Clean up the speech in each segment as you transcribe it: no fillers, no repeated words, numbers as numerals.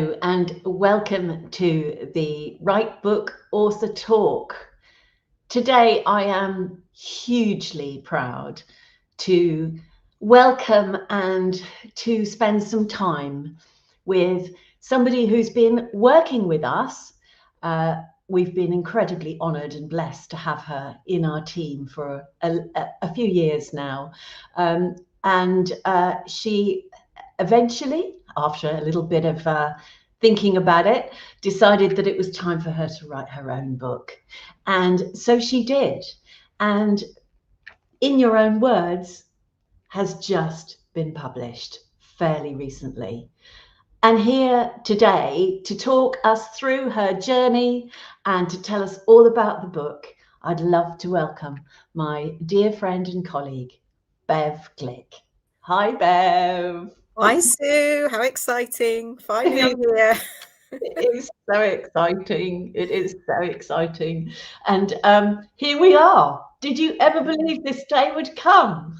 And welcome to the Write Book Author Talk. Today I am hugely proud to welcome and to spend some time with somebody who's been working with us. We've been incredibly honoured and blessed to have her in our team for a few years now. And she eventually, after a little bit of thinking about it, decided that it was time for her to write her own book. And so she did. And In Your Own Words has just been published fairly recently. And here today to talk us through her journey and to tell us all about the book, I'd love to welcome my dear friend and colleague, Bev Glick. Hi, Bev. Hi, Sue. How exciting. Finally, I'm here. It is so exciting. It is so exciting. And here we are. Did you ever believe this day would come?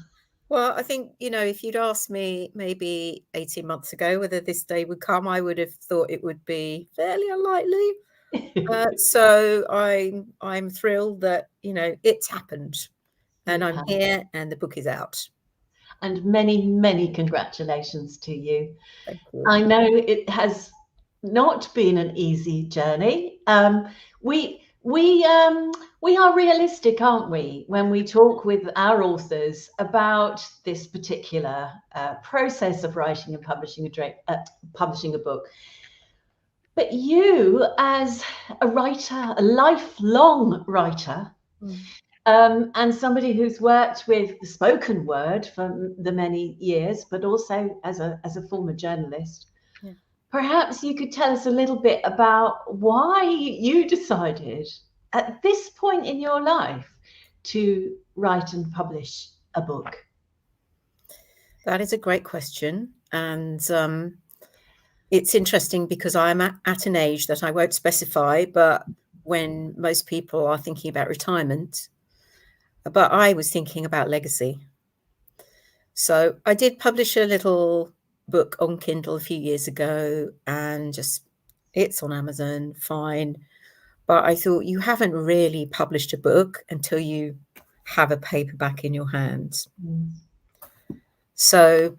Well, I think, if you'd asked me maybe 18 months ago whether this day would come, I would have thought it would be fairly unlikely. So I'm thrilled that, it's happened. And I'm here and the book is out. And many, many congratulations to you. Thank you. I know it has not been an easy journey. We are realistic, aren't we, when we talk with our authors about this particular process of writing and publishing a book. But you, as a writer, a lifelong writer, and somebody who's worked with the spoken word for the many years, but also as a former journalist, perhaps you could tell us a little bit about why you decided at this point in your life to write and publish a book. That is a great question. And it's interesting because I'm at an age that I won't specify, but when most people are thinking about retirement, but I was thinking about legacy. So I did publish a little book on Kindle a few years ago, and it's on Amazon, fine. But I thought, you haven't really published a book until you have a paperback in your hands. So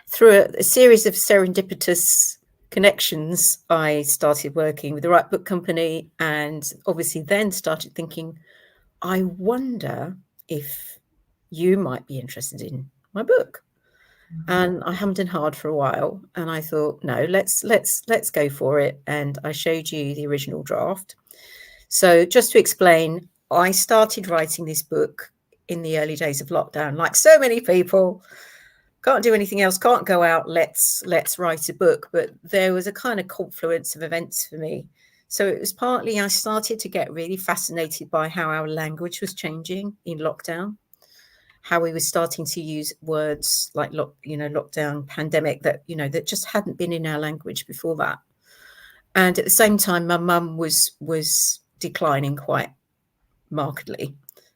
through a series of serendipitous connections, I started working with the Right Book Company, and obviously then started thinking, I wonder if you might be interested in my book. And I hummed and hawed for a while, and I thought, no, let's go for it. And I showed you the original draft. So just to explain, I started writing this book in the early days of lockdown, like so many people. Can't do anything else, can't go out, let's write a book. But there was a kind of confluence of events for me. So it was partly I started to get really fascinated by how our language was changing in lockdown, how we were starting to use words like lockdown, pandemic, that just hadn't been in our language before that. And at the same time, my mum was declining quite markedly,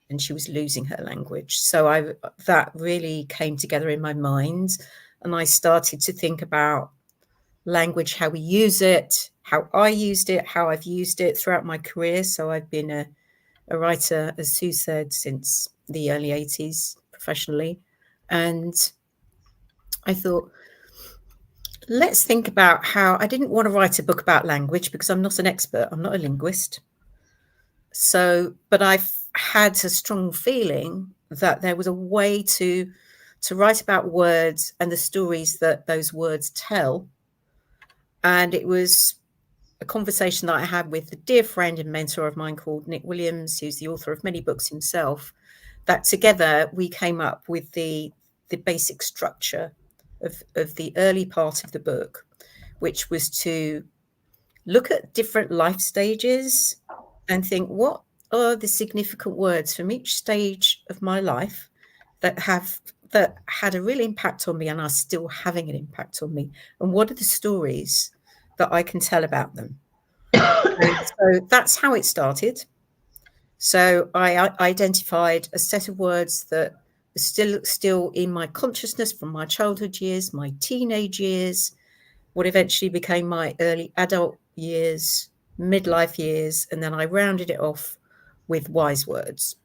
and she was losing her language. So that really came together in my mind, and I started to think about language, how we use it, how I used it, how I've used it throughout my career. So I've been a writer, as Sue said, since the early 80s professionally. And I thought, let's think about how I didn't want to write a book about language because I'm not an expert. I'm not a linguist. But I've had a strong feeling that there was a way to write about words and the stories that those words tell. And it was a conversation that I had with a dear friend and mentor of mine called Nick Williams, who's the author of many books himself, that together we came up with the basic structure of the early part of the book, which was to look at different life stages and think, what are the significant words from each stage of my life that had a real impact on me and are still having an impact on me? And what are the stories that I can tell about them? So that's how it started. So I identified a set of words that are still in my consciousness from my childhood years, my teenage years, what eventually became my early adult years, midlife years, and then I rounded it off with wise words.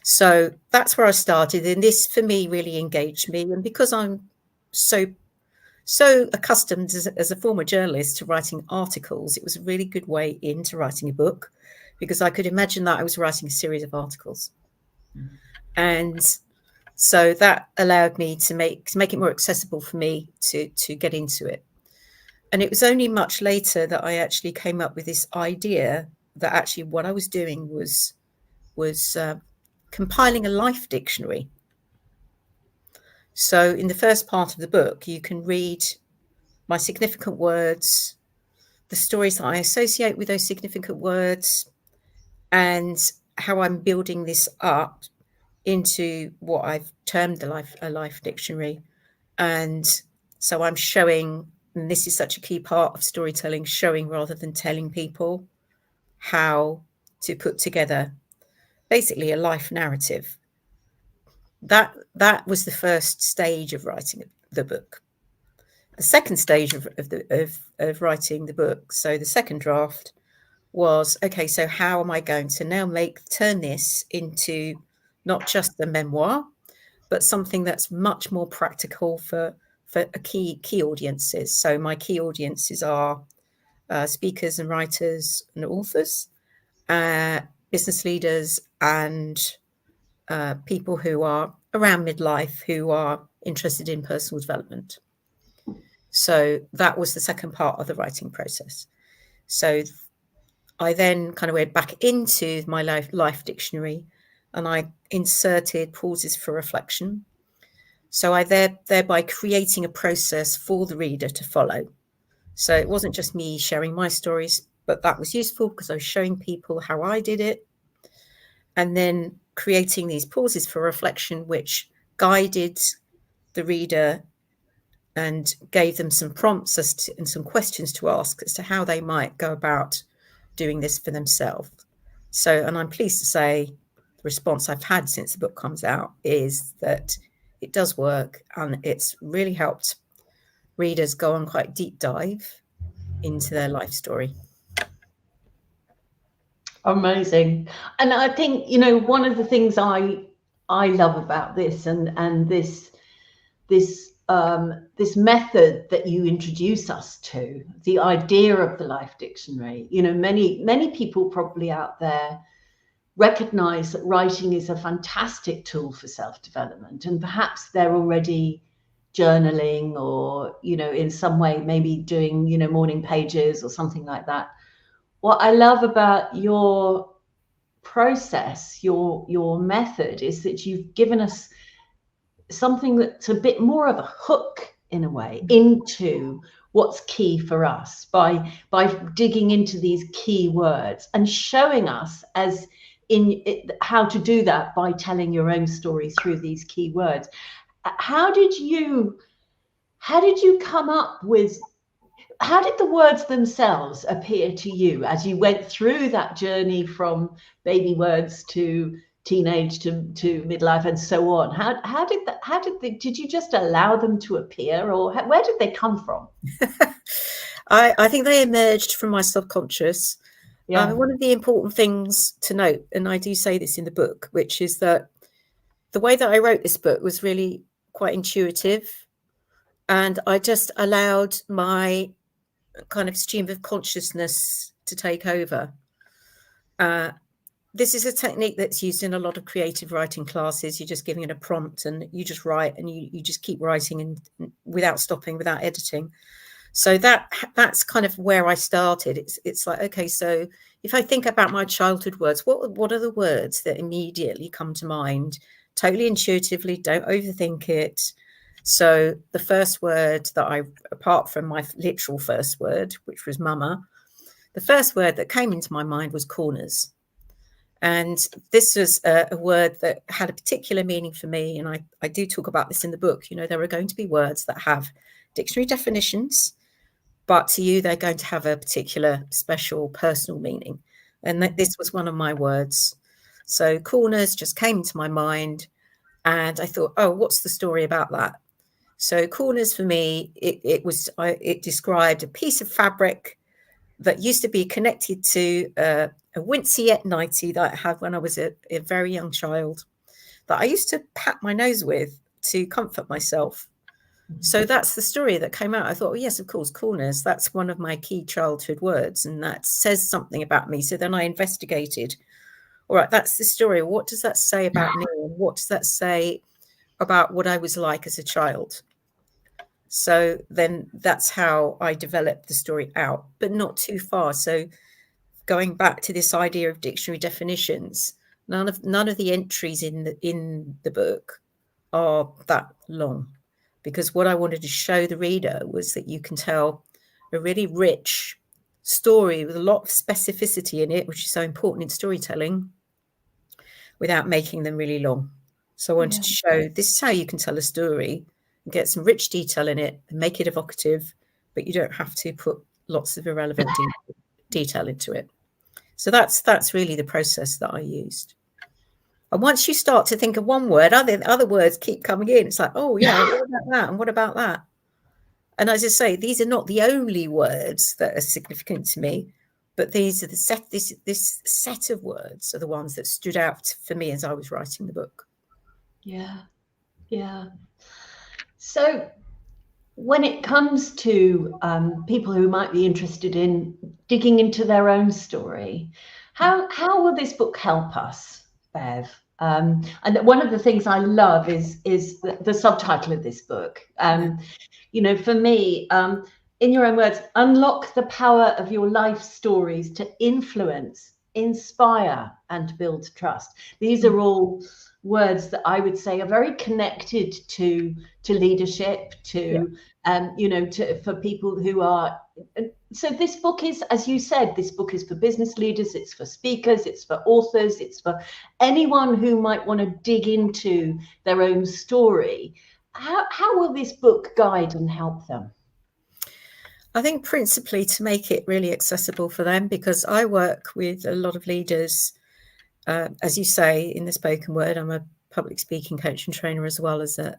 So that's where I started, and this for me really engaged me. And because I'm so accustomed as a former journalist to writing articles, it was a really good way into writing a book, because I could imagine that I was writing a series of articles. And so that allowed me to make it more accessible for me to get into it. And it was only much later that I actually came up with this idea that actually what I was doing was compiling a life dictionary. So in the first part of the book, you can read my significant words, the stories that I associate with those significant words, and how I'm building this up into what I've termed a life dictionary. And so I'm showing, and this is such a key part of storytelling, showing rather than telling people how to put together basically a life narrative. That was the first stage of writing the book. The second stage of writing the book, so the second draft, was, okay, so how am I going to now turn this into not just a memoir, but something that's much more practical for key audiences. So my key audiences are speakers and writers and authors, business leaders, and people who are around midlife who are interested in personal development. So that was the second part of the writing process. So I then kind of went back into my life dictionary, and I inserted pauses for reflection. So I thereby creating a process for the reader to follow. So it wasn't just me sharing my stories, but that was useful because I was showing people how I did it. And then creating these pauses for reflection, which guided the reader and gave them some prompts and some questions to ask as to how they might go about doing this for themselves. So, and I'm pleased to say the response I've had since the book comes out is that it does work, and it's really helped readers go on quite deep dive into their life story. Amazing. And I think, one of the things I love about this and this method that you introduce us to, the idea of the life dictionary, many people probably out there recognize that writing is a fantastic tool for self-development, and perhaps they're already journaling or, in some way maybe doing, morning pages or something like that. What I love about your process, your method, is that you've given us something that's a bit more of a hook in a way into what's key for us by digging into these key words and showing us how to do that by telling your own story through these key words. How did you come up with, how did the words themselves appear to you as you went through that journey from baby words to teenage to midlife and so on? Did you just allow them to appear, or where did they come from? I think they emerged from my subconscious. Yeah. One of the important things to note, and I do say this in the book, which is that the way that I wrote this book was really quite intuitive, and I just allowed my kind of stream of consciousness to take over. This is a technique that's used in a lot of creative writing classes. You're just giving it a prompt and you just write, and you just keep writing and without stopping, without editing. So that's kind of where I started. It's like, okay, so if I think about my childhood words, what are the words that immediately come to mind? Totally intuitively, don't overthink it. So the first word that apart from my literal first word, which was mama, the first word that came into my mind was corners. And this was a word that had a particular meaning for me. And I do talk about this in the book. There are going to be words that have dictionary definitions, but to you, they're going to have a particular special personal meaning. And this was one of my words. So corners just came into my mind, and I thought, oh, what's the story about that? So corners for me, it described a piece of fabric that used to be connected to a winceyette nightie that I had when I was a very young child, that I used to pat my nose with to comfort myself. So that's the story that came out. I thought, well, yes, of course, corners. That's one of my key childhood words, and that says something about me. So then I investigated. All right, that's the story. What does that say about me? And what does that say about what I was like as a child? So then that's how I developed the story out, but not too far. So going back to this idea of dictionary definitions, none of the entries in the book are that long, because what I wanted to show the reader was that you can tell a really rich story with a lot of specificity in it, which is so important in storytelling, without making them really long. So I wanted to show this is how you can tell a story and get some rich detail in it and make it evocative, but you don't have to put lots of irrelevant detail into it. So that's really the process that I used. And once you start to think of one word, other words keep coming in. It's like, oh yeah, what about that? And what about that? And as I say, these are not the only words that are significant to me, but these are this set of words are the ones that stood out for me as I was writing the book. Yeah. So when it comes to people who might be interested in digging into their own story, how will this book help us, Bev? And one of the things I love is the subtitle of this book. For me, in your own words, unlock the power of your life stories to influence, inspire, and build trust. These are all words that I would say are very connected to leadership, for people who are. So this book is, as you said, this book is for business leaders, it's for speakers, it's for authors, it's for anyone who might want to dig into their own story. How will this book guide and help them? I think principally to make it really accessible for them, because I work with a lot of leaders, as you say, in the spoken word. I'm a public speaking coach and trainer, as well as a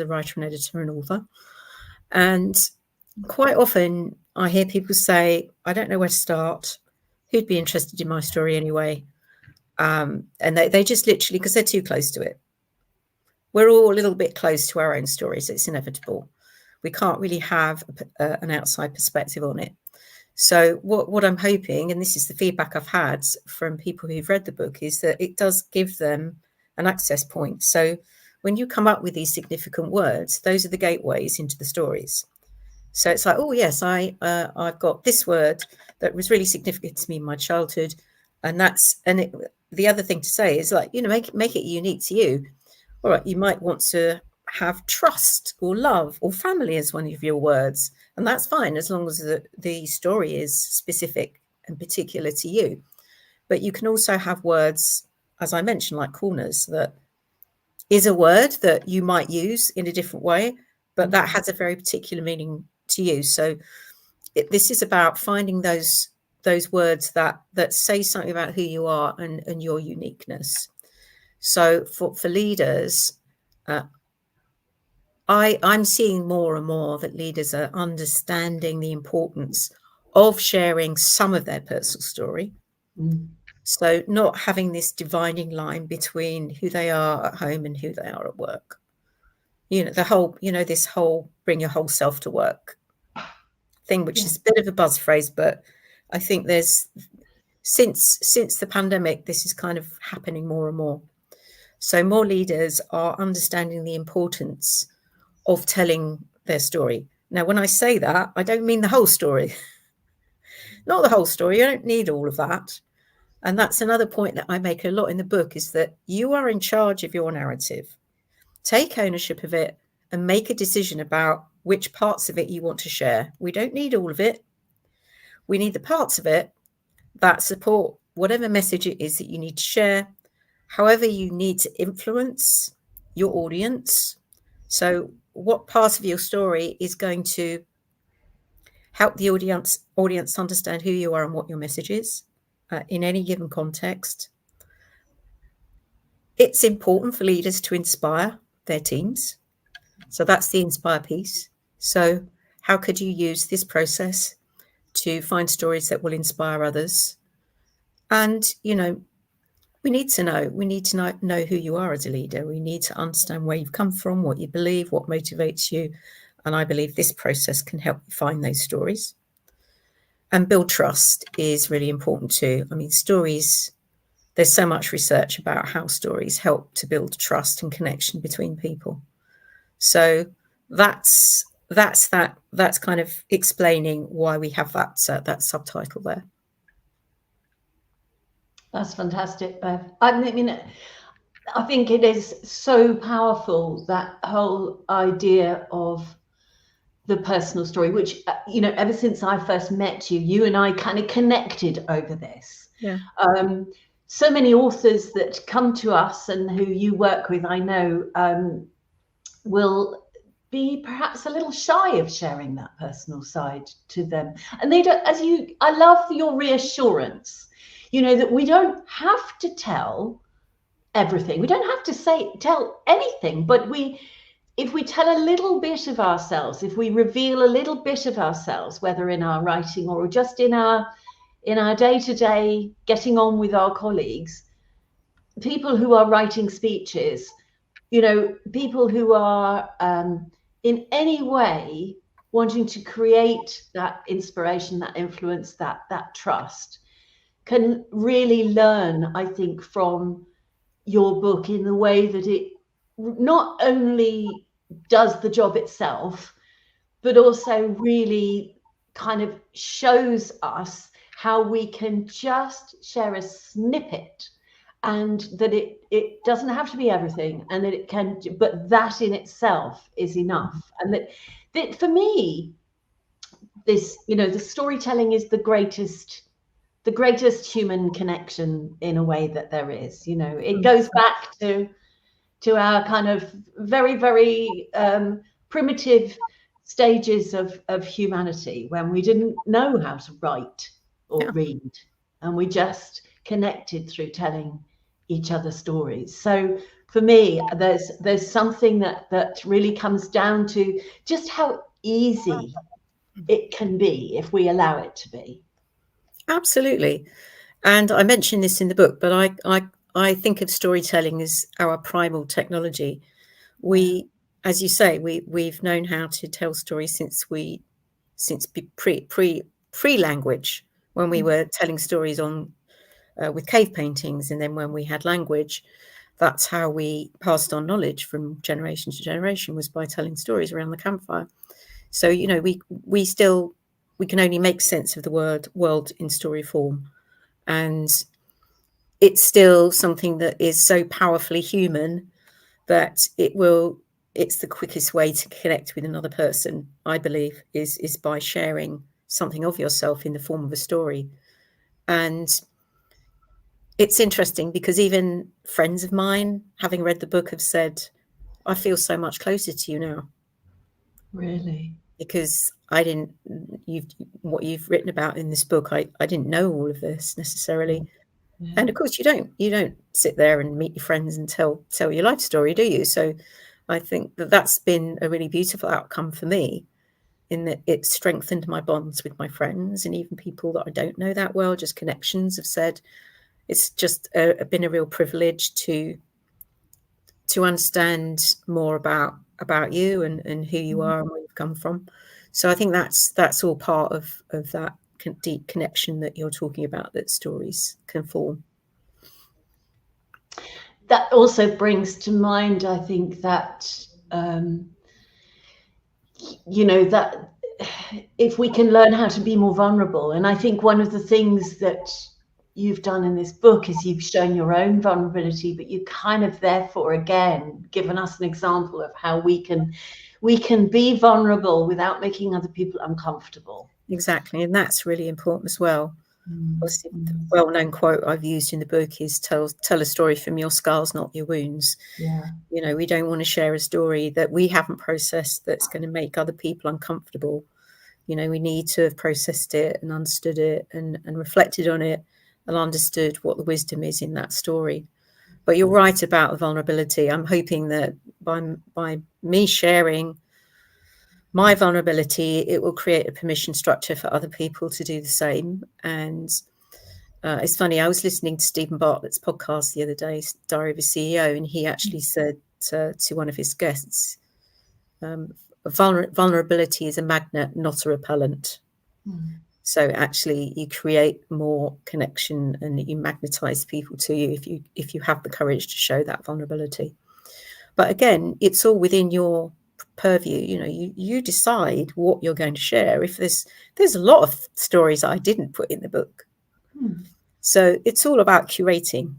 writer and editor and author. And quite often I hear people say, I don't know where to start. Who'd be interested in my story anyway? And they just literally, because they're too close to it. We're all a little bit close to our own stories. It's inevitable. We can't really have an outside perspective on it. So what I'm hoping, and this is the feedback I've had from people who've read the book, is that it does give them an access point. So when you come up with these significant words, those are the gateways into the stories. So it's like, oh yes, I've got this word that was really significant to me in my childhood, and the other thing to say is, like, make it unique to you. All right, you might want to have trust or love or family as one of your words, and that's fine as long as the story is specific and particular to you. But you can also have words, as I mentioned, like corners, that is a word that you might use in a different way, but that has a very particular meaning to you. So this is about finding those words that say something about who you are and your uniqueness. So for leaders, I'm seeing more and more that leaders are understanding the importance of sharing some of their personal story. So not having this dividing line between who they are at home and who they are at work. This whole bring your whole self to work thing, which is a bit of a buzz phrase, but I think there's since the pandemic, this is kind of happening more and more. So more leaders are understanding the importance of telling their story. Now, when I say that, I don't mean the whole story. Not the whole story. You don't need all of that. And that's another point that I make a lot in the book, is that you are in charge of your narrative. Take ownership of it and make a decision about which parts of it you want to share. We don't need all of it. We need the parts of it that support whatever message it is that you need to share, however you need to influence your audience. So what part of your story is going to help the audience understand who you are and what your message is in any given context. It's important for leaders to inspire their teams. So that's the inspire piece. So how could you use this process to find stories that will inspire others? And, we need to know who you are as a leader. We need to understand where you've come from, what you believe, what motivates you. And I believe this process can help you find those stories. And build trust is really important too. I mean, stories, there's so much research about how stories help to build trust and connection between people. So that's kind of explaining why we have that subtitle there. That's fantastic, Bev. I mean, I think it is so powerful, that whole idea of the personal story, which, ever since I first met you, you and I kind of connected over this. Yeah. So many authors that come to us and who you work with, I know, will be perhaps a little shy of sharing that personal side to them. And they don't, I love your reassurance, that we don't have to tell everything. We don't have to tell anything, but if we tell a little bit of ourselves, if we reveal a little bit of ourselves, whether in our writing or just in our day-to-day getting on with our colleagues, people who are writing speeches, people who are in any way wanting to create that inspiration, that influence, that trust, can really learn, I think, from your book, in the way that it not only does the job itself, but also really kind of shows us how we can just share a snippet, and that it doesn't have to be everything, and that it can, but that in itself is enough. And that for me, this, the storytelling is the greatest human connection in a way that there is. It goes back to our kind of very, very primitive stages of humanity, when we didn't know how to write or read, and we just connected through telling each other stories. So for me, there's something that really comes down to just how easy it can be if we allow it to be. Absolutely. And I mentioned this in the book, but I think of storytelling as our primal technology. We, as you say, we've known how to tell stories since pre-language, when we were telling stories on with cave paintings, and then when we had language, that's how we passed on knowledge from generation to generation, was by telling stories around the campfire. So we can only make sense of the world in story form, and it's still something that is so powerfully human that it's the quickest way to connect with another person, I believe, is by sharing something of yourself in the form of a story. And it's interesting because even friends of mine, having read the book, have said, I feel so much closer to you now. Really? Because what you've written about in this book, I didn't know all of this necessarily. Yeah. And of course you don't sit there and meet your friends and tell your life story, do you? So I think that's been a really beautiful outcome for me, in that it strengthened my bonds with my friends, and even people that I don't know that well, just connections, have said it's just been a real privilege to understand more about you and who you are and where you've come from. So I think that's all part of that deep connection that you're talking about, that stories can form. That also brings to mind, I think, that that if we can learn how to be more vulnerable, and I think one of the things that you've done in this book is you've shown your own vulnerability, but you kind of therefore again given us an example of how we can be vulnerable without making other people uncomfortable. Exactly, and that's really important as well. Obviously, the well-known quote I've used in the book is tell a story from your scars, not your wounds. Yeah. We don't want to share a story that we haven't processed that's going to make other people uncomfortable. We need to have processed it and understood it and reflected on it and understood what the wisdom is in that story. But you're right about the vulnerability. I'm hoping that by me sharing my vulnerability, it will create a permission structure for other people to do the same. And it's funny, I was listening to Stephen Bartlett's podcast the other day, Diary of a CEO, and he actually said to one of his guests, vulnerability is a magnet, not a repellent. So actually you create more connection and you magnetize people to you if you have the courage to show that vulnerability. But again, it's all within your purview. You decide what you're going to share. If there's a lot of stories I didn't put in the book. So it's all about curation.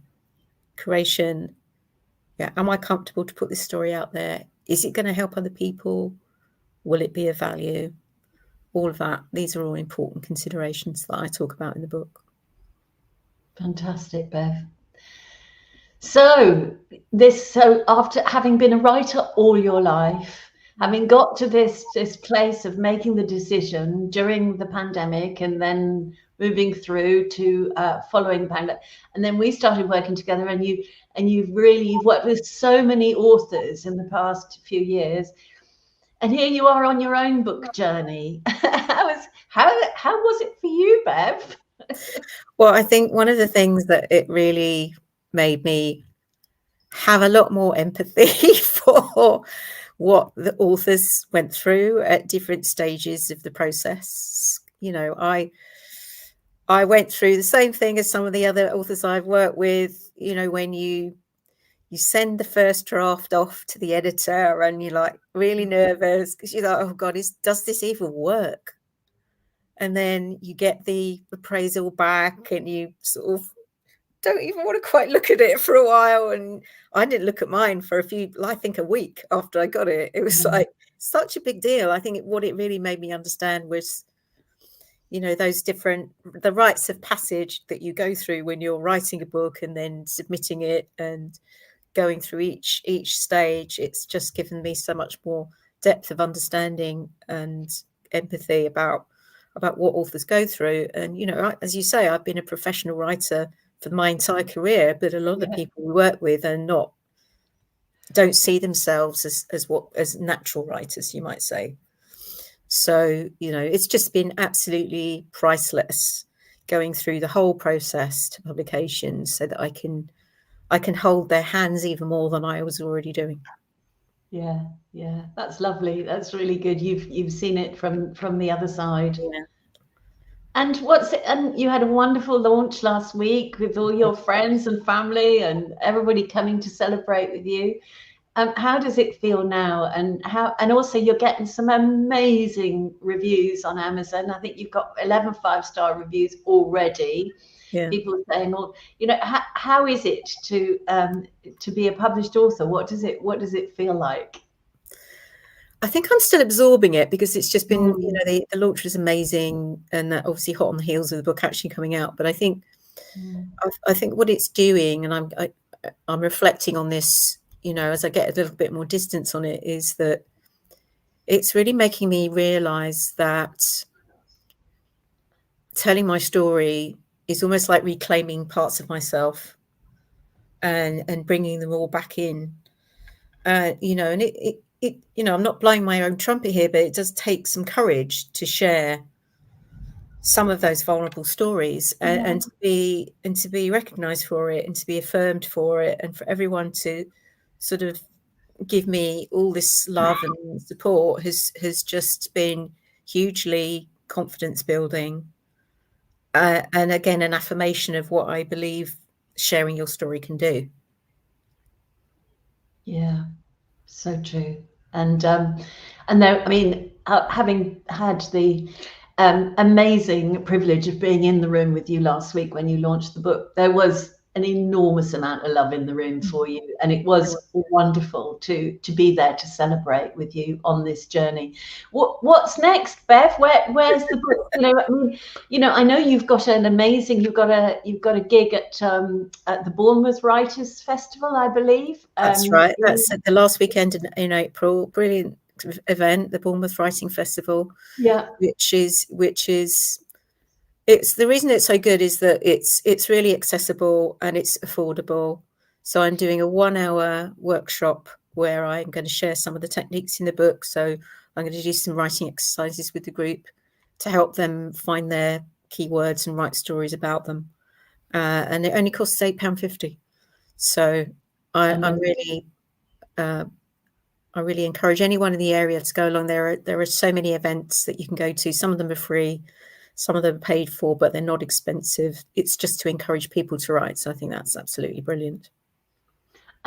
Yeah. Am I comfortable to put this story out there? Is it going to help other people? Will it be of value? All of that. These are all important considerations that I talk about in the book. Fantastic, Bev. So after having been a writer all your life, having got to this place of making the decision during the pandemic and then moving through to following the pandemic, and then we started working together, and you've worked with so many authors in the past few years, and here you are on your own book journey. How was it for you, Bev? Well, I think one of the things that it really made me have a lot more empathy for what the authors went through at different stages of the process. I went through the same thing as some of the other authors I've worked with. When you send the first draft off to the editor and you're like really nervous because you're like, oh God, does this even work? And then you get the appraisal back and you sort of don't even want to quite look at it for a while. And I didn't look at mine for a week after I got it. It was like such a big deal. I think what it really made me understand was, those the rites of passage that you go through when you're writing a book and then submitting it and going through each stage. It's just given me so much more depth of understanding and empathy about what authors go through. And, as you say, I've been a professional writer for my entire career, but a lot of the people we work with don't see themselves as natural writers, you might say. So, it's just been absolutely priceless going through the whole process to publication so that I can hold their hands even more than I was already doing. Yeah, that's lovely. That's really good. You've seen it from the other side. Yeah. And you had a wonderful launch last week with all your friends and family and everybody coming to celebrate with you. How does it feel now? And also you're getting some amazing reviews on Amazon. I think you've got 11 5-star reviews already. Yeah. People are saying, well, how is it to be a published author? What does it feel like? I think I'm still absorbing it because it's just been, the launch was amazing and that obviously hot on the heels of the book actually coming out. But I think what it's doing, and I'm reflecting on this, as I get a little bit more distance on it, is that it's really making me realize that telling my story is almost like reclaiming parts of myself and bringing them all back in. And I'm not blowing my own trumpet here, but it does take some courage to share some of those vulnerable stories and to be recognized for it and to be affirmed for it, and for everyone to sort of give me all this love and support has just been hugely confidence building. And again, an affirmation of what I believe sharing your story can do. Yeah, so true. And there, I mean, having had the amazing privilege of being in the room with you last week when you launched the book, there was an enormous amount of love in the room for you, and it was wonderful to be there to celebrate with you on this journey. What's next, Bev? Where's the book? I know you've got a gig at the Bournemouth Writers Festival, I believe. That's right. That's the last weekend in April. Brilliant event, the Bournemouth Writing Festival. Yeah, which is it's the reason it's so good is that it's really accessible and it's affordable. So I'm doing a 1-hour workshop where I'm going to share some of the techniques in the book. So I'm going to do some writing exercises with the group to help them find their keywords and write stories about them. And it only costs £8.50. So I really encourage anyone in the area to go along. There are so many events that you can go to. Some of them are free, some of them are paid for, but they're not expensive. It's just to encourage people to write. So I think that's absolutely brilliant.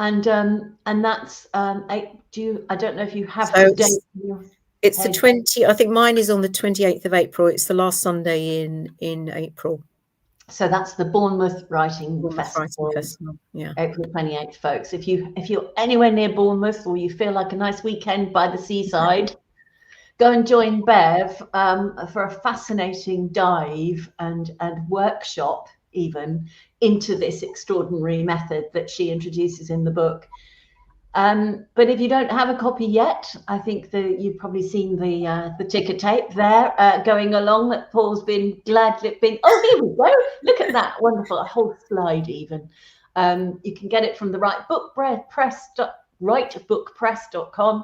And that's I don't know if you have so the date. It's the 20. I think mine is on the 28th of April. It's the last Sunday in April. So that's the Bournemouth Writing Festival. Yeah, April 28th, folks. If you're anywhere near Bournemouth, or you feel like a nice weekend by the seaside, go and join Bev for a fascinating dive and workshop even into this extraordinary method that she introduces in the book. But if you don't have a copy yet, I think that you've probably seen the ticker tape there going along that Paul's been gladly been. Oh, here we go. Look at that. Wonderful. A whole slide even. You can get it from the rightbookpress.com,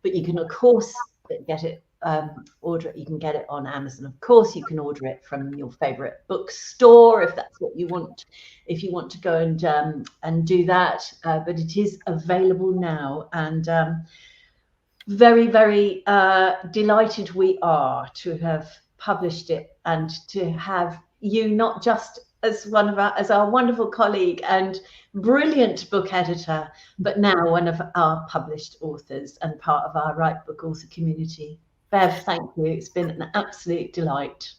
but you can, of course, get it, order it. You can get it on Amazon. Of course, you can order it from your favorite bookstore if that's what you want. If you want to go and do that, but it is available now, and very, very delighted we are to have published it and to have you not just as our wonderful colleague and brilliant book editor, but now one of our published authors and part of our Right Book author community. Bev, thank you. It's been an absolute delight.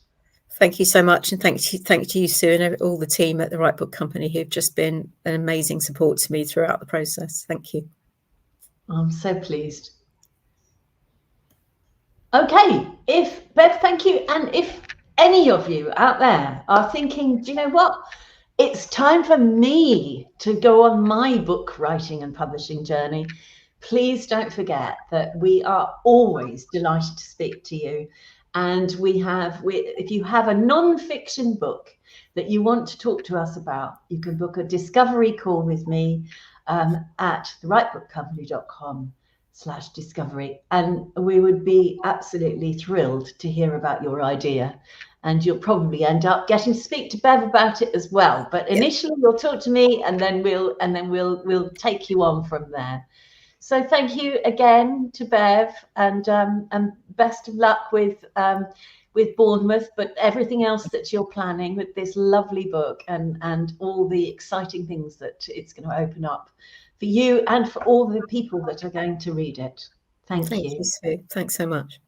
Thank you so much, and thank you, Sue, and all the team at the Right Book Company who've just been an amazing support to me throughout the process. Thank you. I'm so pleased. Okay, Bev, thank you. And if any of you out there are thinking, do you know what? It's time for me to go on my book writing and publishing journey. Please don't forget that we are always delighted to speak to you. And if you have a non-fiction book that you want to talk to us about, you can book a discovery call with me at therightbookcompany.com/discovery. And we would be absolutely thrilled to hear about your idea. And you'll probably end up getting to speak to Bev about it as well. But initially, you'll talk to me, and then we'll take you on from there. So thank you again to Bev, and best of luck with Bournemouth, but everything else that you're planning with this lovely book and all the exciting things that it's going to open up for you and for all the people that are going to read it. Thank you. Thank you, Sue. Thanks so much.